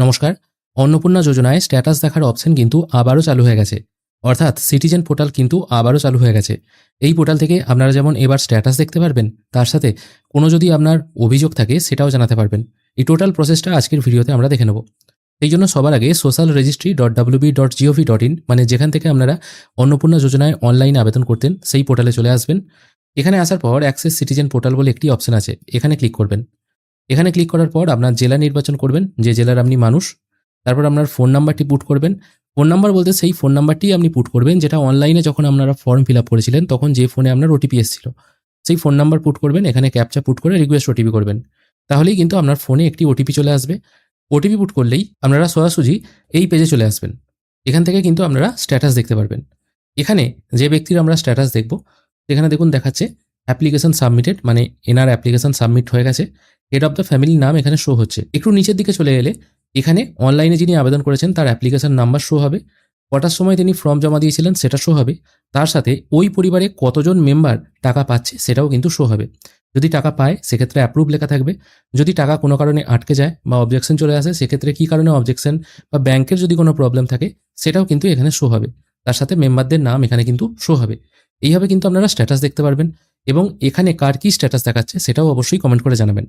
নমস্কার। অন্নপূর্ণা যোজনায় স্ট্যাটাস দেখার অপশন কিন্তু আবারও চালু হয়ে গেছে। অর্থাৎ সিটিজেন পোর্টাল কিন্তু আবারও চালু হয়ে গেছে। এই পোর্টাল থেকে আপনারা যেমন এবার স্ট্যাটাস দেখতে পারবেন, তার সাথে কোনো যদি আপনার অভিযোগ থাকে সেটাও জানাতে পারবেন। এই টোটাল প্রসেসটা আজকের ভিডিওতে আমরা দেখে নেব। এই জন্য সবার আগে socialregistry.wb.gov.in মানে যেখান থেকে আপনারা অন্নপূর্ণা যোজনায় অনলাইনে আবেদন করতেন সেই পোর্টালে চলে আসবেন। এখানে আসার পর অ্যাক্সেস সিটিজেন পোর্টাল বলে একটি অপশন আছে, এখানে ক্লিক করবেন। এখানে ক্লিক করার পর আপনার জেলা নির্বাচন করবেন, যে জেলার আপনি মানুষ। তারপর আপনার ফোন নাম্বারটি পুট করবেন। ফোন নাম্বার বলতে সেই ফোন নাম্বারটি আপনি পুট করবেন যেটা অনলাইনে যখন আপনারা ফর্ম ফিল আপ করেছিলেন তখন যে ফোনে আপনার ওটিপি এসেছিল সেই ফোন নাম্বার পুট করবেন। এখানে ক্যাপচা পুট করে রিকোয়েস্ট ওটিপি করবেন। তাহলেই কিন্তু আপনার ফোনে একটি ওটিপি চলে আসবে। ওটিপি পুট করলেই আপনারা সোজাসুজি এই পেজে চলে আসবেন। এখান থেকে কিন্তু আপনারা স্ট্যাটাস দেখতে পারবেন। এখানে যে ব্যক্তির আমরা স্ট্যাটাস দেখব, এখানে দেখুন দেখাচ্ছে অ্যাপ্লিকেশন সাবমিটেড, মানে এনার অ্যাপ্লিকেশন সাবমিট হয়ে গেছে। হেড অফ দ্য ফ্যামিলির নাম এখানে শো হচ্ছে। একটু নিচের দিকে চলে এলে এখানে অনলাইনে যিনি আবেদন করেছেন তার অ্যাপ্লিকেশন নাম্বার শো হবে, কটার সময় তিনি ফর্ম জমা দিয়েছিলেন সেটা শো হবে, তার সাথে ওই পরিবারে কতজন মেম্বার টাকা পাচ্ছে সেটাও কিন্তু শো হবে। যদি টাকা পায় সেক্ষেত্রে অ্যাপ্রুভ লেখা থাকবে। যদি টাকা কোনো কারণে আটকে যায় বা অবজেকশন চলে আসে সেক্ষেত্রে কী কারণে অবজেকশন বা ব্যাংকের যদি কোনো প্রবলেম থাকে সেটাও কিন্তু এখানে শো হবে। তার সাথে মেম্বারদের নাম এখানে কিন্তু শো হবে। এইভাবে কিন্তু আপনারা স্ট্যাটাস দেখতে পারবেন এবং এখানে কার কী স্ট্যাটাস দেখাচ্ছে সেটাও অবশ্যই কমেন্ট করে জানাবেন।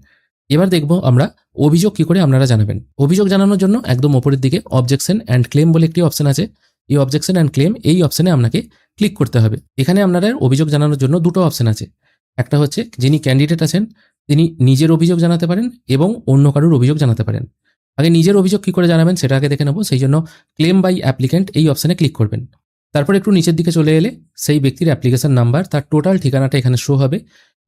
এবার দেখব আমরা অভিযোগ কি করে আপনারা জানাবেন। অভিযোগ জানানোর জন্য একদম ওপরের দিকে অবজেকশন অ্যান্ড ক্লেম বলে একটি অপশন আছে। এই অবজেকশন অ্যান্ড ক্লেম এই অপশনে আপনাকে ক্লিক করতে হবে। এখানে আপনারা অভিযোগ জানানোর জন্য দুটো অপশন আছে। একটা হচ্ছে যিনি ক্যান্ডিডেট আছেন তিনি নিজের অভিযোগ জানাতে পারেন এবং অন্য কারোর অভিযোগ জানাতে পারেন। আগে নিজের অভিযোগ কি করে জানাবেন সেটা আগে দেখে নেব। সেই জন্য ক্লেম বাই অ্যাপ্লিক্যান্ট এই অপশনে ক্লিক করবেন। তারপর একটু নিচের দিকে চলে এলে সেই ব্যক্তির অ্যাপ্লিকেশন নাম্বার, তার টোটাল ঠিকানাটা এখানে শো হবে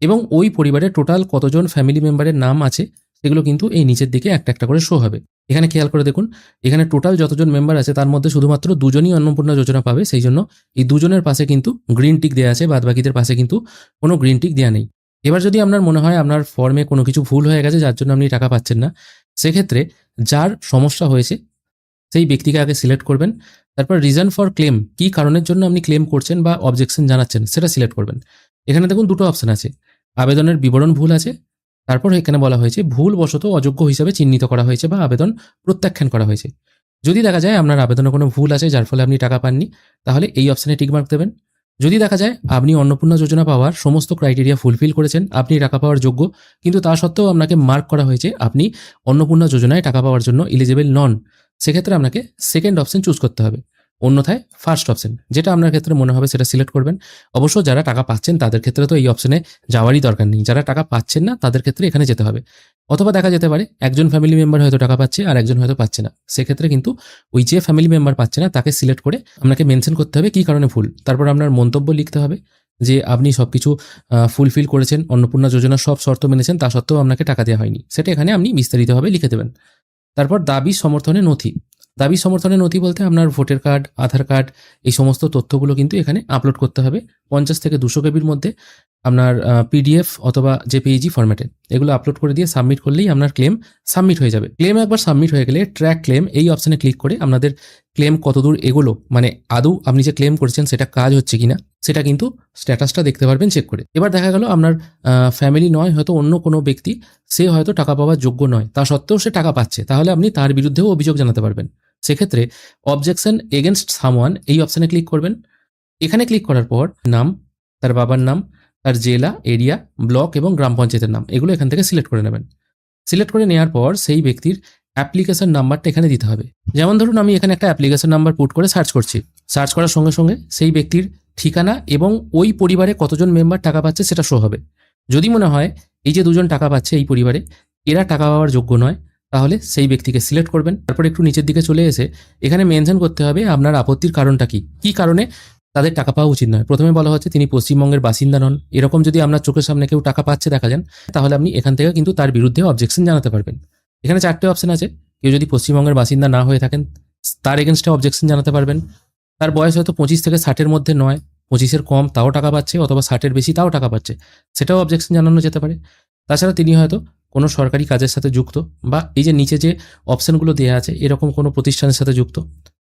এবং ওই পরিবারে টোটাল কতজন ফ্যামিলি মেম্বারের নাম আছে সেগুলো কিন্তু এই নিচের দিকে একটা একটা করে শো হবে। এখানে খেয়াল করে দেখুন, এখানে টোটাল যতজন মেম্বার আছে তার মধ্যে শুধুমাত্র দুজনই অন্নপূর্ণা যোজনা পাবে। সেই জন্য এই দুজনের পাশে কিন্তু গ্রিন টিক দেওয়া আছে, বাদ বাকিদের পাশে কিন্তু কোনো গ্রিন টিক দেওয়া নেই। এবার যদি আপনার মনে হয় আপনার ফর্মে কোনো কিছু ভুল হয়ে গেছে যার জন্য আপনি টাকা পাচ্ছেন না, সেক্ষেত্রে যার সমস্যা হয়েছে সেই ব্যক্তিকে আগে সিলেক্ট করবেন। তারপর রিজন ফর ক্লেম, কী কারণের জন্য আপনি ক্লেম করছেন বা অবজেকশন জানাচ্ছেন সেটা সিলেক্ট করবেন। এখানে দেখুন দুটো অপশন আছে, আবেদনের বিবরণ ভুল আছে, তারপর এখানে বলা হয়েছে ভুলবশত অযোগ্য হিসাবে চিহ্নিত করা হয়েছে বা আবেদন প্রত্যাখ্যান করা হয়েছে। যদি দেখা যায় আপনার আবেদনে কোনো ভুল আছে যার ফলে আপনি টাকা পাননি, তাহলে এই অপশানে টিকমার্ক দেবেন। যদি দেখা যায় আপনি অন্নপূর্ণা যোজনা পাওয়ার সমস্ত ক্রাইটেরিয়া ফুলফিল করেছেন, আপনি টাকা পাওয়ার যোগ্য, কিন্তু তা সত্ত্বেও আপনাকে মার্ক করা হয়েছে আপনি অন্নপূর্ণা যোজনায় টাকা পাওয়ার জন্য এলিজিবল নন, সেক্ষেত্রে আপনাকে সেকেন্ড অপশন চুজ করতে হবে। অন্যথায় ফার্স্ট অপশন, যেটা আপনার ক্ষেত্রে মনে হবে সেটা সিলেক্ট করবেন। অবশ্য যারা টাকা পাচ্ছেন তাদের ক্ষেত্রে তো এই অপশনে যাওয়ারই দরকার নেই, যারা টাকা পাচ্ছেন না তাদের ক্ষেত্রে এখানে যেতে হবে। অথবা দেখা যেতে পারে একজন ফ্যামিলি মেম্বার হয়তো টাকা পাচ্ছে আর একজন হয়তো পাচ্ছে না, সেক্ষেত্রে কিন্তু ওই যে ফ্যামিলি মেম্বার পাচ্ছে না তাকে সিলেক্ট করে আপনাকে মেনশন করতে হবে কী কারণে ভুল। তারপর আপনার মন্তব্য লিখতে হবে যে আপনি সব কিছু ফুলফিল করেছেন, অন্নপূর্ণা যোজনার সব শর্ত মেনেছেন, তা সত্ত্বেও আপনাকে টাকা দেওয়া হয়নি, সেটা এখানে আপনি বিস্তারিতভাবে লিখে দেবেন। তারপর দাবি সমর্থনের নথি। দাবি সমর্থনের নথি বলতে আপনার ভোটার কার্ড, আধার কার্ড, এই সমস্ত তথ্যগুলো কিন্তু এখানে আপলোড করতে হবে 50 থেকে 200 কেবির মধ্যে। আপনার পিডিএফ অথবা জেপিইজি ফরম্যাটে এগুলো আপলোড করে দিয়ে সাবমিট করলেই আপনার ক্লেম সাবমিট হয়ে যাবে। ক্লেম একবার সাবমিট হয়ে গেলে ট্র্যাক ক্লেম এই অপশানে ক্লিক করে আপনাদের ক্লেম কতদূর এগোলো, মানে আদৌ আপনি যে ক্লেম করেছেন সেটা কাজ হচ্ছে কিনা সেটা কিন্তু স্ট্যাটাসটা দেখতে পারবেন চেক করে। এবার দেখা গেল আপনার ফ্যামিলি নয়, হয়তো অন্য কোনো ব্যক্তি, সে হয়তো টাকা পাওয়ার যোগ্য নয়, তা সত্ত্বেও সে টাকা পাচ্ছে, তাহলে আপনি তার বিরুদ্ধেও অভিযোগ জানাতে পারবেন। সেক্ষেত্রে অবজেকশন এগেনস্ট সামওয়ান এই অপশানে ক্লিক করবেন। এখানে ক্লিক করার পর নাম, তার বাবার নাম, তার জেলা, এরিয়া, ব্লক এবং গ্রাম পঞ্চায়েতের নাম এগুলো এখান থেকে সিলেক্ট করে নেবেন। সিলেক্ট করে নেওয়ার পর সেই ব্যক্তির অ্যাপ্লিকেশন নাম্বারটা এখানে দিতে হবে। যেমন ধরুন আমি এখানে একটা অ্যাপ্লিকেশন নাম্বার পুট করে সার্চ করছি, সার্চ করার সঙ্গে সঙ্গে সেই ব্যক্তির ঠিকানা এবং ওই পরিবারে কতজন মেম্বার টাকা পাচ্ছে সেটা শো হবে। যদি মনে হয় এই যে দুজন টাকা পাচ্ছে এই পরিবারে, এরা টাকা পাওয়ার যোগ্য নয়, তাহলে সেই ব্যক্তিকে সিলেক্ট করবেন। তারপর একটু নিচের দিকে চলে এসে এখানে মেনশন করতে হবে আপনার আপত্তির কারণটা কী কারণে তাদের টাকা পাওয়া উচিত নয়। প্রথমে বলা হচ্ছে তিনি পশ্চিমবঙ্গের বাসিন্দা নন, এরকম যদি আপনার চোখের সামনে কেউ টাকা পাচ্ছে দেখা যান, তাহলে আপনি এখান থেকে কিন্তু তার বিরুদ্ধে অবজেকশন জানাতে পারবেন। এখানে 4টে অপশন আছে, কেউ যদি পশ্চিমবঙ্গের বাসিন্দা না হয়ে থাকেন তার এগেনস্টে অবজেকশন জানাতে পারবেন। তার বয়স হয়তো 25 থেকে 60-এর মধ্যে নয়, 25-এর কম তাও টাকা পাচ্ছে, অথবা 60-এর বেশি তাও টাকা পাচ্ছে, সেটাও অবজেকশন জানানো যেতে পারে। তাছাড়া তিনি হয়তো কোনো সরকারি কাজের সাথে যুক্ত, বা এই যে নিচে যে অপশনগুলো দেওয়া আছে এরকম কোনো প্রতিষ্ঠানের সাথে যুক্ত,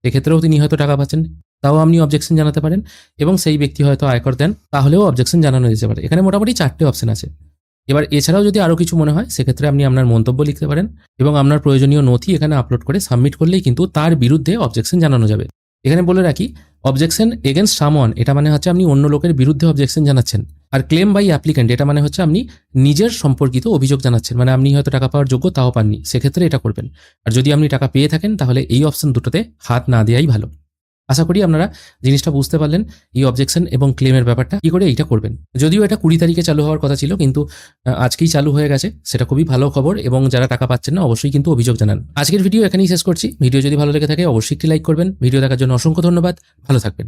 এক্ষেত্রেও তিনি হয়তো টাকা পাচ্ছেন, তাও আপনি অবজেকশন জানাতে পারেন। এবং সেই ব্যক্তি হয়তো আয়কর দেন, তাহলেও অবজেকশন জানানো যেতে পারে। এখানে মোটামুটি 4টে অপশন আছে। এবার এছাড়াও যদি আরও কিছু মনে হয় সেক্ষেত্রে আপনি আপনার মন্তব্য লিখতে পারেন এবং আপনার প্রয়োজনীয় নথি এখানে আপলোড করে সাবমিট করলেই কিন্তু তার বিরুদ্ধে অবজেকশন জানানো যাবে। এখানে বলে রাখি, অবজেকশন এগেনস্ট সামওয়ান এটা মানে হচ্ছে আপনি অন্য লোকের বিরুদ্ধে অবজেকশন জানাচ্ছেন, আর ক্লেম বাই অ্যাপ্লিক্যান্ট এটা মানে হচ্ছে আপনি নিজের সম্পর্কিত অভিযোগ জানাচ্ছেন, মানে আপনি হয়তো টাকা পাওয়ার যোগ্য তাও পাননি, সেক্ষেত্রে এটা করবেন। আর যদি আপনি টাকা পেয়ে থাকেন তাহলে এই অপশন দুটোতে হাত না দেওয়াই ভালো। আশা করি আপনারা জিনিসটা বুঝতে পারলেন, এই অবজেকশন এবং ক্লেমের ব্যাপারটা কি করে এইটা করবেন। যদিও এটা 20 তারিখে চালু হওয়ার কথা ছিল, কিন্তু আজকেই চালু হয়ে গেছে, সেটা খুবই ভালো খবর। এবং যারা টাকা পাচ্ছেন না অবশ্যই কিন্তু অভিযোগ জানান। আজকের ভিডিও এখানেই শেষ করছি। ভিডিও যদি ভালো লেগে থাকে অবশ্যই একটি লাইক করবেন। ভিডিও দেখার জন্য অসংখ্য ধন্যবাদ। ভালো থাকবেন।